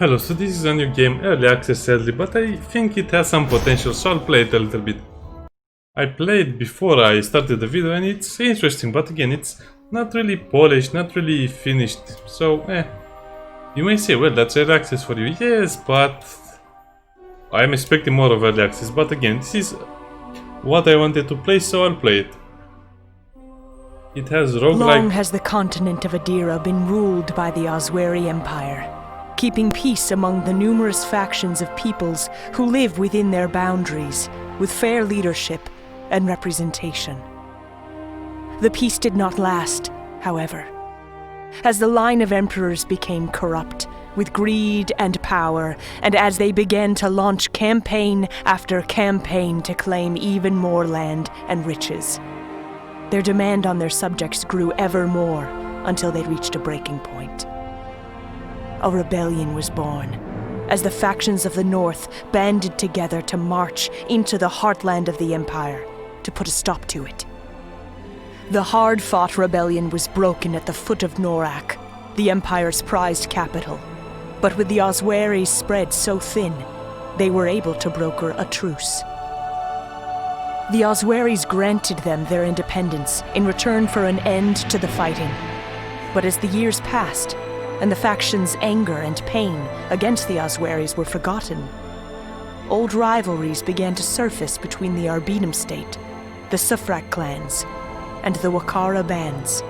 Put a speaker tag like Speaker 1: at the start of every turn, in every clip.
Speaker 1: Hello, so this is a new game, early access sadly, but I think it has some potential, so I'll play it a little bit. I played before I started the video and it's interesting, but again, it's not really polished, not really finished, so You may say, well, that's early access for you. Yes, but I'm expecting more of early access, but again, this is what I wanted to play, so I'll play it. It has roguelike...
Speaker 2: Long has the continent of Edera been ruled by the Osweri Empire, keeping peace among the numerous factions of peoples who live within their boundaries, with fair leadership and representation. The peace did not last, however, as the line of emperors became corrupt with greed and power, and as they began to launch campaign after campaign to claim even more land and riches. Their demand on their subjects grew ever more until they reached a breaking point. A rebellion was born, as the factions of the north banded together to march into the heartland of the empire to put a stop to it. The hard-fought rebellion was broken at the foot of Norak, the empire's prized capital, but with the Osweris spread so thin, they were able to broker a truce. The Osweris granted them their independence in return for an end to the fighting. But as the years passed, and the factions' anger and pain against the Osweris were forgotten, old rivalries began to surface between the Arbitum state, the Sufrak clans, and the Wakara bands,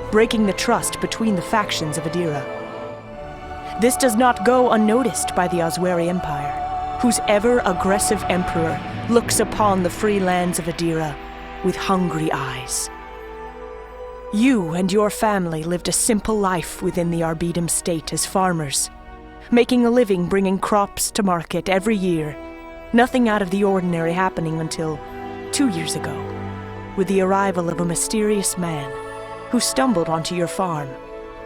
Speaker 2: breaking the trust between the factions of Edera. This does not go unnoticed by the Osweri Empire, whose ever-aggressive emperor looks upon the free lands of Edera with hungry eyes. You and your family lived a simple life within the Arbitum state as farmers, making a living bringing crops to market every year, nothing out of the ordinary happening until 2 years ago, with the arrival of a mysterious man who stumbled onto your farm,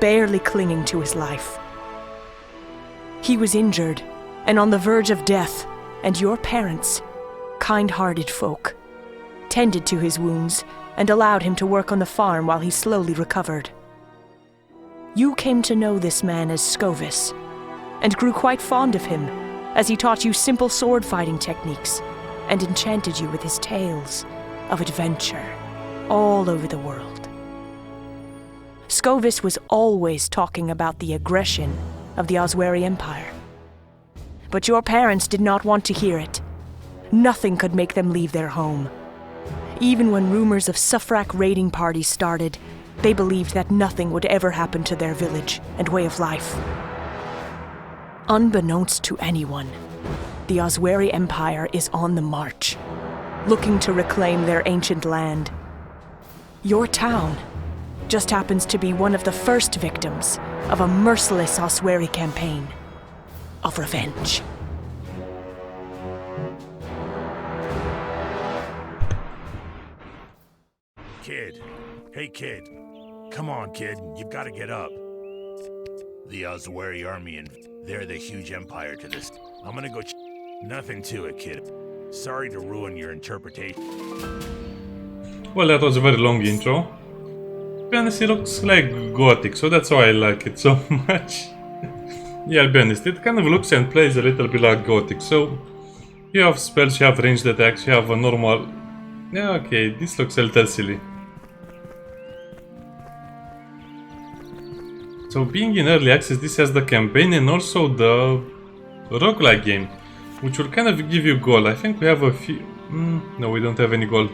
Speaker 2: barely clinging to his life. He was injured and on the verge of death, and your parents, kind-hearted folk, tended to his wounds and allowed him to work on the farm while he slowly recovered. You came to know this man as Scovis, and grew quite fond of him as he taught you simple sword-fighting techniques and enchanted you with his tales of adventure all over the world. Scovis was always talking about the aggression of the Osweri Empire. But your parents did not want to hear it. Nothing could make them leave their home. Even when rumors of Sufrak raiding parties started, they believed that nothing would ever happen to their village and way of life. Unbeknownst to anyone, the Osweri Empire is on the march, looking to reclaim their ancient land. Your town just happens to be one of the first victims of a merciless Osweri campaign of revenge.
Speaker 3: Kid. Hey, kid. Come on, kid. You've got to get up. The Osweri army, and they're the huge empire to this. I'm gonna go Nothing to it, kid. Sorry to ruin your interpretation.
Speaker 1: Well, that was a very long intro. To be honest, it looks like Gothic, so that's why I like it so much. Yeah, I'll be honest, it kind of looks and plays a little bit like Gothic. So, you have spells, you have ranged attacks, you have a normal... Yeah, okay, this looks a little silly. So, being in early access, this has the campaign and also the roguelike game, which will kind of give you gold. I think we have a few... no, we don't have any gold.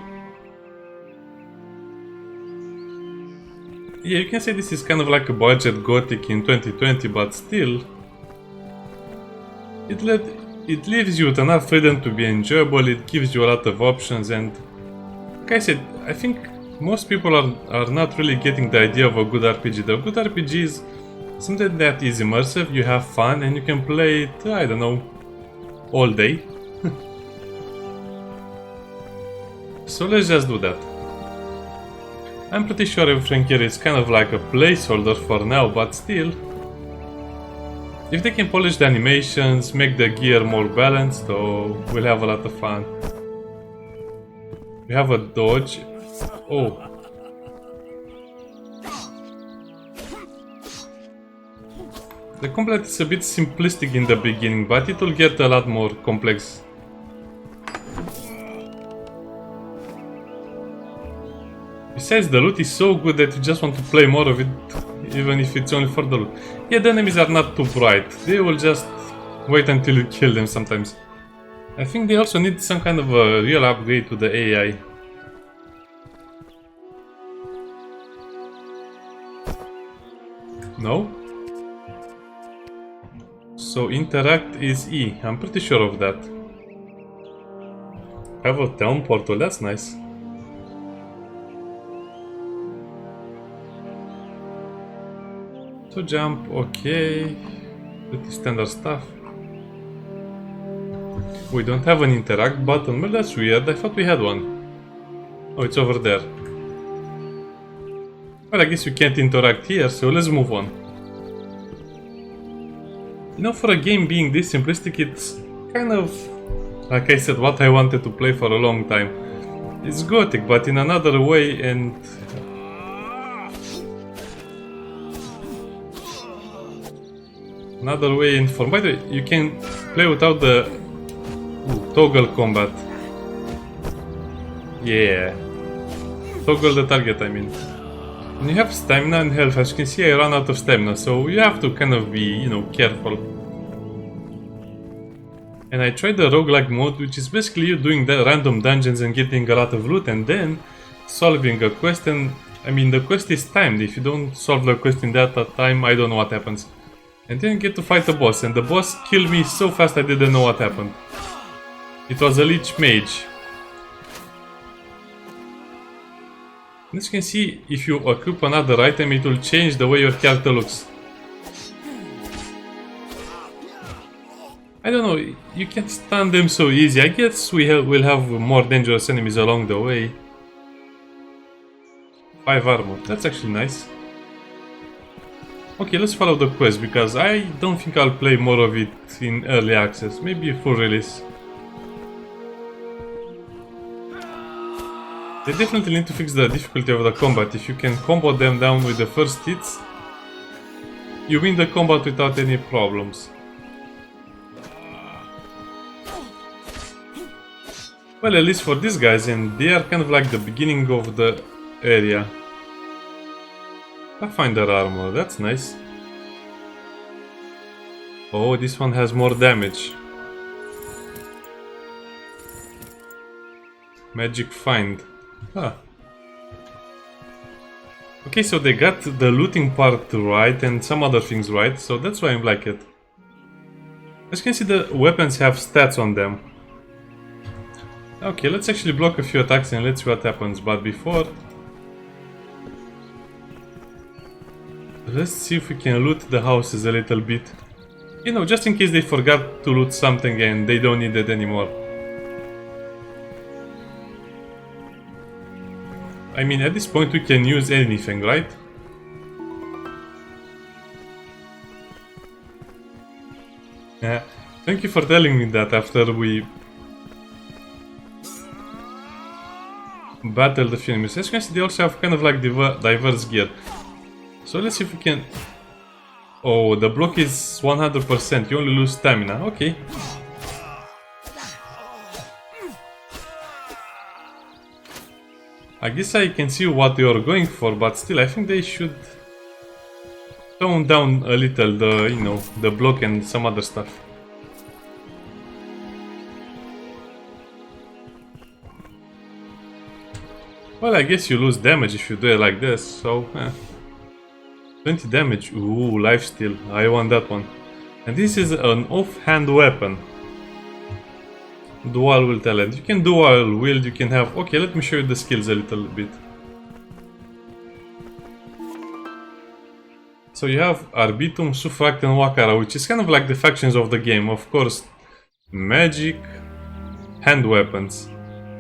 Speaker 1: Yeah, you can say this is kind of like a budget Gothic in 2020, but still... It leaves you with enough freedom to be enjoyable, it gives you a lot of options, and... Like I said, I think most people are not really getting the idea of a good RPG. The good RPG is something that is immersive, you have fun, and you can play it, I don't know, all day. So let's just do that. I'm pretty sure everything here is kind of like a placeholder for now, but still. If they can polish the animations, make the gear more balanced, oh, we'll have a lot of fun. We have a dodge. Oh. The combat is a bit simplistic in the beginning, but it will get a lot more complex. Besides, the loot is so good that you just want to play more of it, even if it's only for the loot. Yeah, the enemies are not too bright. They will just wait until you kill them sometimes. I think they also need some kind of a real upgrade to the AI. No? So interact is E. I'm pretty sure of that. Have a town portal, that's nice. So jump, okay. Pretty standard stuff. We don't have an interact button, but that's weird. I thought we had one. Oh, it's over there. Well, I guess you can't interact here, so let's move on. You know, for a game being this simplistic, it's kind of, like I said, what I wanted to play for a long time. It's Gothic, but in another way, and another way in form. By the way, you can play without the toggle combat. Yeah. Toggle the target, I mean. And you have stamina and health. As you can see, I ran out of stamina, so you have to kind of be, you know, careful. And I tried the roguelike mode, which is basically you doing the random dungeons and getting a lot of loot and then solving a quest. And I mean, the quest is timed. If you don't solve the quest in that time, I don't know what happens. And then you get to fight the boss, and the boss killed me so fast I didn't know what happened. It was a lich mage. As you can see, if you equip another item, it will change the way your character looks. I don't know, you can't stun them so easy. I guess we'll have more dangerous enemies along the way. 5 armor, that's actually nice. Okay, let's follow the quest, because I don't think I'll play more of it in early access. Maybe full release. They definitely need to fix the difficulty of the combat. If you can combo them down with the first hits, you win the combat without any problems. Well, at least for these guys, and they are kind of like the beginning of the area. Pathfinder armor, that's nice. Oh, this one has more damage. Magic find. Huh. Okay, so they got the looting part right and some other things right, so that's why I like it. As you can see, the weapons have stats on them. Okay, let's actually block a few attacks and let's see what happens, but before, let's see if we can loot the houses a little bit. You know, just in case they forgot to loot something and they don't need it anymore. I mean, at this point we can use anything, right? Yeah. Thank you for telling me that after we battled the few enemies. As you can see, they also have kind of like diverse gear. So let's see if we can... Oh, the block is 100%. You only lose stamina. Okay. I guess I can see what they are going for, but still I think they should tone down a little the, you know, the block and some other stuff. Well, I guess you lose damage if you do it like this, so 20 damage. Ooh, lifesteal. I want that one. And this is an offhand weapon. Dual wield talent. You can dual wield, you can have... Okay, let me show you the skills a little bit. So you have Arbitum, Sufract and Wakara, which is kind of like the factions of the game. Of course, magic, hand weapons.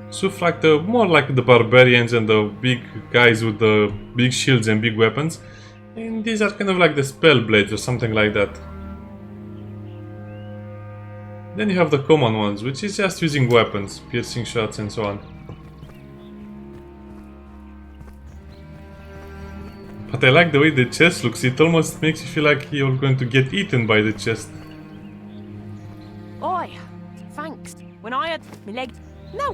Speaker 1: Sufract, more like the barbarians and the big guys with the big shields and big weapons. And these are kind of like the spell blades or something like that. Then you have the common ones, which is just using weapons, piercing shots and so on. But I like the way the chest looks. It almost makes you feel like you're going to get eaten by the chest.
Speaker 4: Oi, thanks. When I had my leg. No.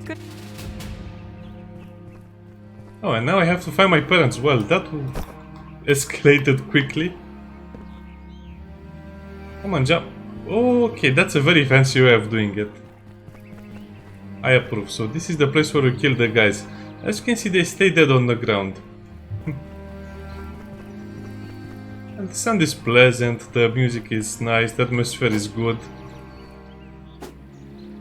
Speaker 4: Good.
Speaker 1: Oh, and now I have to find my parents. Well, that escalated quickly. Come on, jump. Okay, that's a very fancy way of doing it. I approve. So this is the place where we kill the guys. As you can see, they stay dead on the ground. And the sound is pleasant, the music is nice, the atmosphere is good.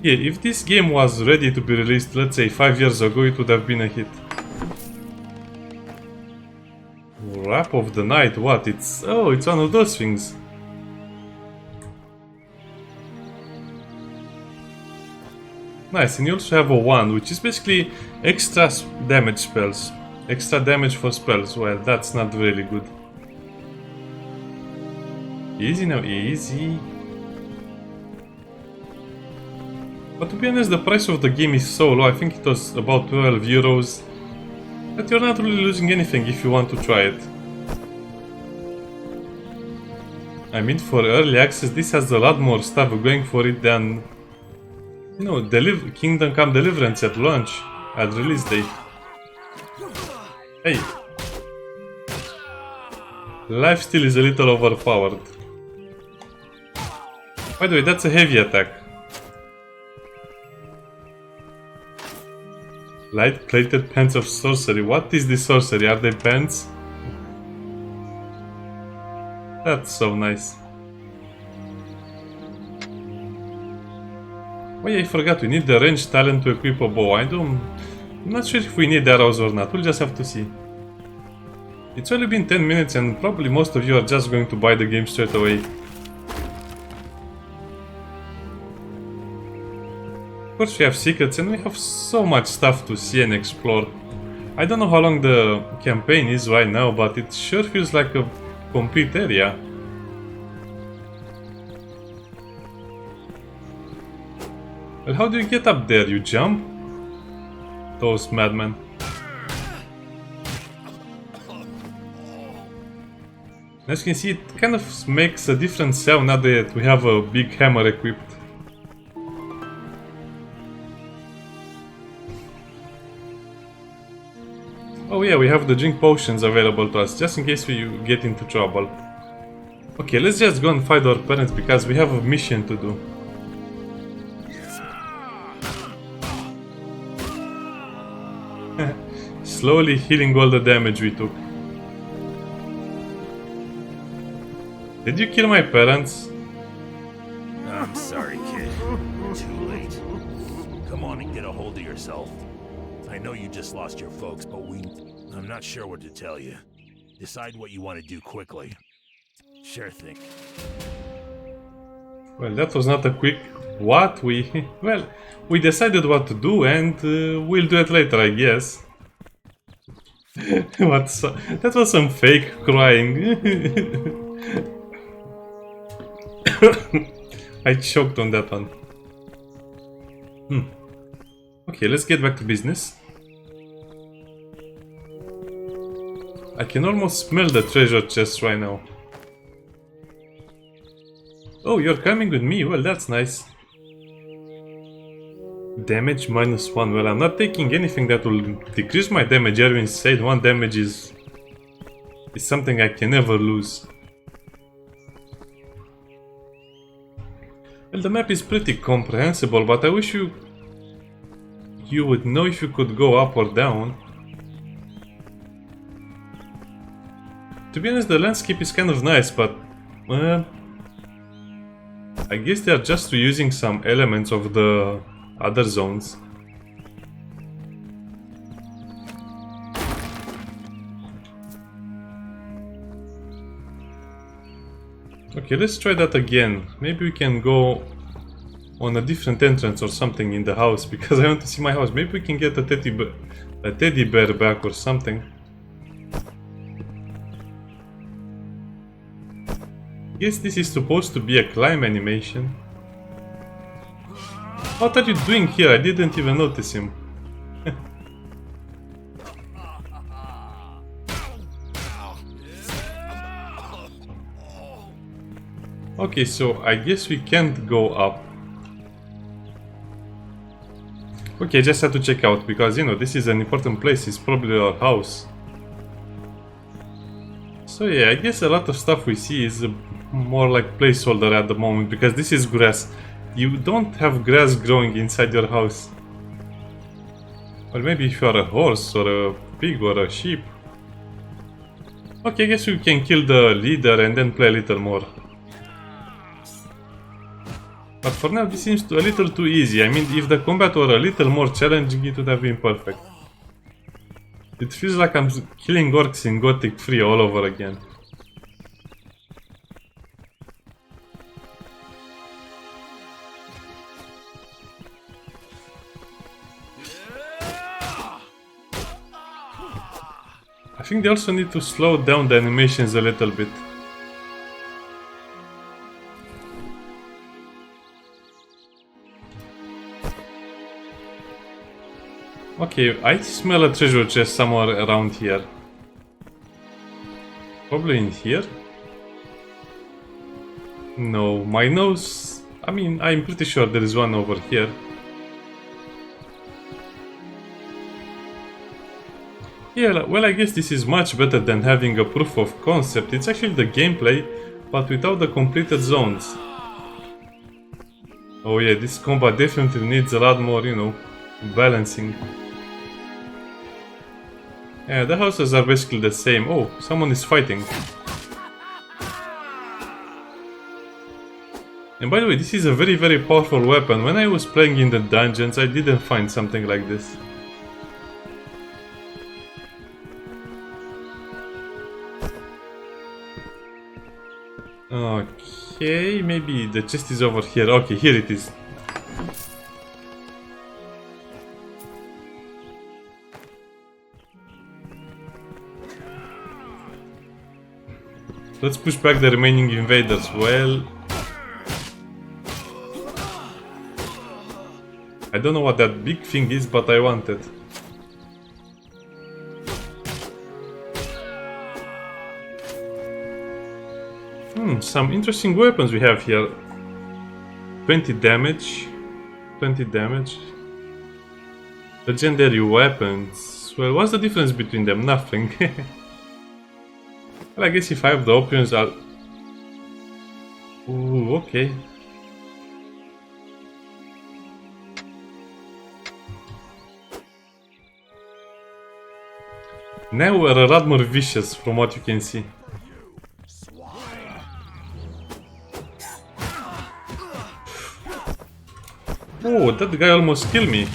Speaker 1: Yeah, if this game was ready to be released, let's say 5 years ago, it would have been a hit. Wrap of the night, what? It's... oh, it's one of those things. Nice, and you also have a wand, which is basically extra damage spells. Extra damage for spells. Well, that's not really good. Easy now, easy. But to be honest, the price of the game is so low. I think it was about 12 euros. But you're not really losing anything if you want to try it. I mean, for early access, this has a lot more stuff going for it than... you know, Kingdom Come Deliverance at launch, at release date. Hey! Lifesteal is a little overpowered. By the way, that's a heavy attack. Light-plated pants of sorcery. What is this sorcery? Are they pants? That's so nice. Oh yeah, I forgot, we need the ranged talent to equip a bow. I'm not sure if we need arrows or not, we'll just have to see. It's only been 10 minutes and probably most of you are just going to buy the game straight away. Of course we have secrets and we have so much stuff to see and explore. I don't know how long the campaign is right now, but it sure feels like a complete area. Well, how do you get up there? You jump? Those madmen. As you can see, it kind of makes a different sound now that we have a big hammer equipped. Oh yeah, we have the drink potions available to us, just in case we get into trouble. Okay, let's just go and find our parents because we have a mission to do. Slowly healing all the damage we took. Did you kill my parents?
Speaker 3: I'm sorry, kid. Too late. Come on and get a hold of yourself. I know you just lost your folks, but I'm not sure what to tell you. Decide what you want to do quickly. Sure thing.
Speaker 1: Well, that was not a quick what. Well, we decided what to do and we'll do it later, I guess. That was some fake crying. I choked on that one. Okay, let's get back to business. I can almost smell the treasure chest right now. Oh, you're coming with me? Well, that's nice. Damage -1. Well, I'm not taking anything that will decrease my damage. Erwin said 1 damage is something I can never lose. Well, the map is pretty comprehensible, but I wish you would know if you could go up or down. To be honest, the landscape is kind of nice, but I guess they are just reusing some elements of the other zones. Okay, let's try that again. Maybe we can go on a different entrance or something in the house, because I want to see my house. Maybe we can get a teddy bear back or something. Guess this is supposed to be a climb animation. What are you doing here? I didn't even notice him. Okay, so I guess we can't go up. Okay, I just had to check out because, you know, this is an important place. It's probably our house. So yeah, I guess a lot of stuff we see is more like placeholder at the moment because this is grass. You don't have grass growing inside your house. Or maybe if you are a horse or a pig or a sheep. Okay, I guess we can kill the leader and then play a little more. But for now this seems a little too easy. I mean, if the combat were a little more challenging, it would have been perfect. It feels like I'm killing orcs in Gothic 3 all over again. I think they also need to slow down the animations a little bit. Okay, I smell a treasure chest somewhere around here. Probably in here? No, my nose... I mean, I'm pretty sure there is one over here. Yeah, well, I guess this is much better than having a proof of concept. It's actually the gameplay, but without the completed zones. Oh yeah, this combat definitely needs a lot more, you know, balancing. Yeah, the houses are basically the same. Oh, someone is fighting. And by the way, this is a very, very powerful weapon. When I was playing in the dungeons, I didn't find something like this. Okay, maybe the chest is over here. Okay, here it is. Let's push back the remaining invaders. Well, I don't know what that big thing is, but I want it. Some interesting weapons we have here. 20 damage. 20 damage. Legendary weapons. Well, what's the difference between them? Nothing. Well, I guess if I have the options, I'll... Ooh, okay. Now we're a lot more vicious from what you can see. Oh, that guy almost killed me.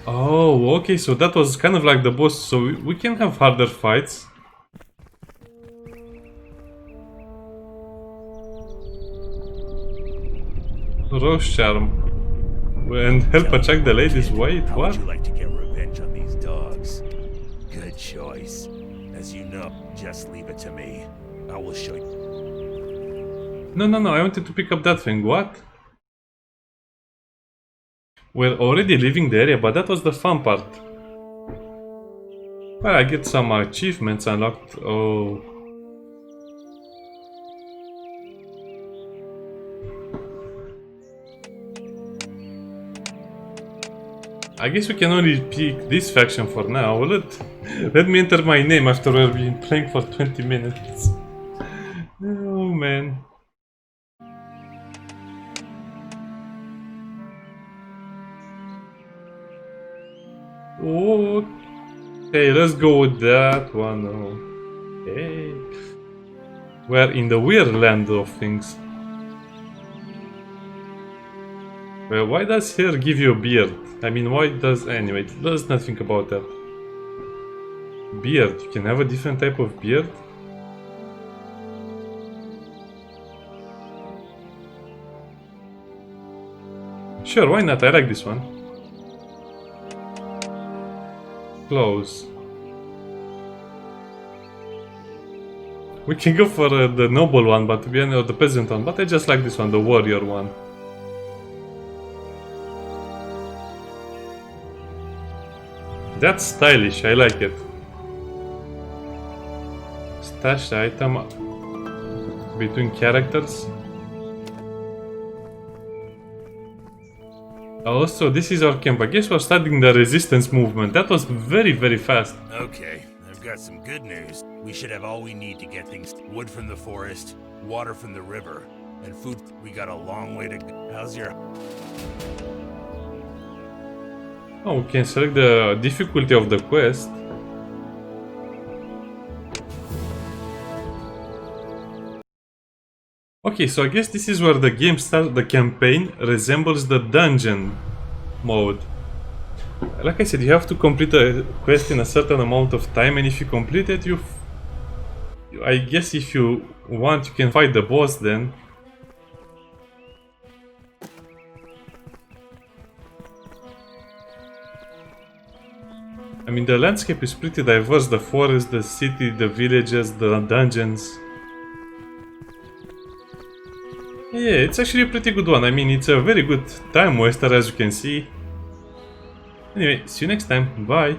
Speaker 1: Oh, okay, so that was kind of like the boss, so we can have harder fights. Rose charm. And help attack the ladies. Wait,
Speaker 3: How
Speaker 1: what?
Speaker 3: would you like to get revenge on these dogs? Good choice. As you know, just leave it to me. I will show you.
Speaker 1: No, I wanted to pick up that thing. What? We're already leaving the area, but that was the fun part. Well, I get some achievements unlocked. Oh. I guess we can only pick this faction for now. Let me enter my name after we've been playing for 20 minutes. Oh man. Okay, let's go with that one. Okay. We're in the weird land of things. Well, why does hair give you a beard? I mean, why does... Anyway, let's not think about that. Beard. You can have a different type of beard? Sure, why not? I like this one. Clothes. We can go for the noble one, but to be honest, or the peasant one, but I just like this one, the warrior one. That's stylish, I like it. Stash item between characters. Also, this is our camp. I guess we're studying the resistance movement. That was very, very fast.
Speaker 3: Okay, I've got some good news. We should have all we need to get things. Wood from the forest, water from the river, and food. We got a long way to go. How's your...
Speaker 1: Oh, we can select the difficulty of the quest. Okay, so I guess this is where the game starts. The campaign resembles the dungeon mode. Like I said, you have to complete a quest in a certain amount of time, and if you complete it, I guess if you want, you can fight the boss then. I mean, the landscape is pretty diverse. The forest, the city, the villages, the dungeons. Yeah, it's actually a pretty good one. I mean, it's a very good time waster, as you can see. Anyway, see you next time. Bye!